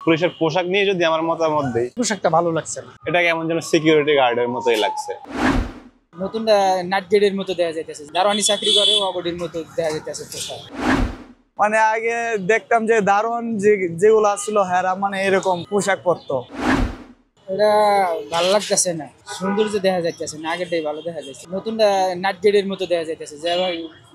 পুলিশের পোশাক নিয়ে যদি আমার মতামত দেই, পোশাকটা ভালো লাগছে না। এটা কেমন যেন সিকিউরিটি গার্ডের মতোই লাগছে। নতুন নাট গেটের মতো দেখা যাইতেছে, দারোয়ানি চাকরি করে অবডির মতো দেখা যাইতেছে পোশাক। মানে আগে দেখতাম যে দারোয়ান যেগুলো আসলো হেরা মানে এরকম পোশাক পরতো। এটা ভালো লাগতেছে না, সৌন্দর্য দেখা যাইতেছে না, আগেরটাই ভালো দেখা যাচ্ছে। নতুন নাট গেটের মতো দেখা যাইতেছে, যে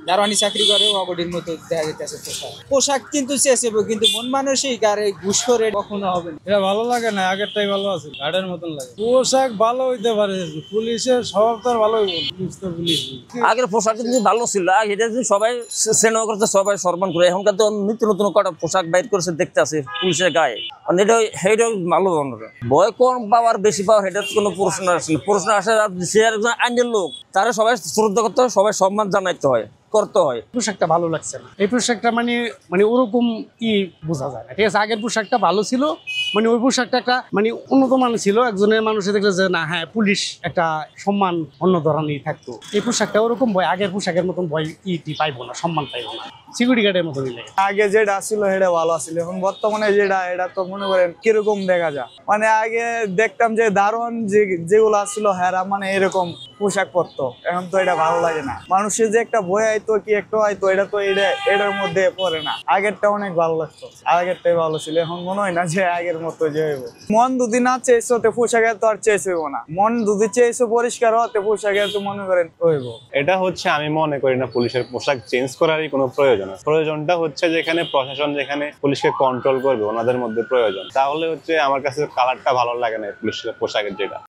দারোয়ানি চাকরি করে অবডির মতো দেখা যাইতেছে পোশাক। পোশাক কিন্তু চেয়েছে, কিন্তু মন মানসিক আর এই ঘুষ করে কখনো হবে না। এটা ভালো লাগে না, আগেরটাই ভালো আছে, গার্ডের মতন লাগে। পোশাক ভালো হইতে পারে, পুলিশের স্বভাব তো ভালো হইব, পুলিশ তো পুলিশ। আগের পোশাক কিন্তু ভালো ছিল, এটা যদি সবাই স্নেহ করতে, সবাই সম্মান করে। এখনকার তো নিত্য নতুন কটা পোশাক বাইর করেছে দেখতে আছে পুলিশের গায়ে, এটা ভালো ভয় কম পাওয়ার বেশি পাওয়ার, এটা কোনো প্রশ্ন আসে না। প্রশ্ন আসে সে একজন আইনের লোক, তারা সবাই শ্রদ্ধা করতে হয়, সবাই সম্মান জানাইতে হয়, করতে হয়। পোশাকটা ভালো লাগছে না, এই পোশাকটা মানে ওরকম কি বোঝা যায় না। ঠিক আছে, আগের পোশাকটা ভালো ছিল, মানে ওই পোশাকটা একটা মানে উন্নত মান ছিল, একজনের মানুষে দেখলে যে না হ্যাঁ পুলিশ একটা সম্মান অন্য ধরনেরই থাকতো। এই পোশাকটা ওরকম ভয়, আগের পোশাকের মতন ভয় পাইবো না, সম্মান পাইবো না, সিকিউরিটি গার্ডের মতনই লাগে। আগে যেটা ছিল সেটা ভালো ছিল, এখন বর্তমানে যেটা এটা তো মনে করেন কিরকম দেখা যায়। মানে আগে দেখতাম যে দারোয়ান যেগুলো আসলো হেরা মানে এরকম পোশাক পরতো, এখন তো এটা ভালো লাগে না। মানুষের যে একটা ভয় আইতো কি একটা হয়তো, এটা তো এটার মধ্যে পড়ে না। আগেরটা অনেক ভালো লাগতো, আগেরটাই ভালো ছিল। এখন মনে হয় না যে আগের মতো যে হইব। মন যদি না চেয়েছো তো পোশাকে তো আর চেয়েছ হইব না, মন যদি চেয়েছো পরিষ্কার হতে পোশাকে তো মনে করেন হইব। এটা হচ্ছে আমি মনে করি না পুলিশের পোশাক চেঞ্জ করারই কোনো প্রয়োজন আছে। প্রয়োজনটা হচ্ছে যেখানে প্রশাসন যেখানে পুলিশকে কন্ট্রোল করবে, ওনাদের মধ্যে প্রয়োজন। তাহলে হচ্ছে আমার কাছে কালারটা ভালো লাগে না পুলিশের পোশাকের যেটা।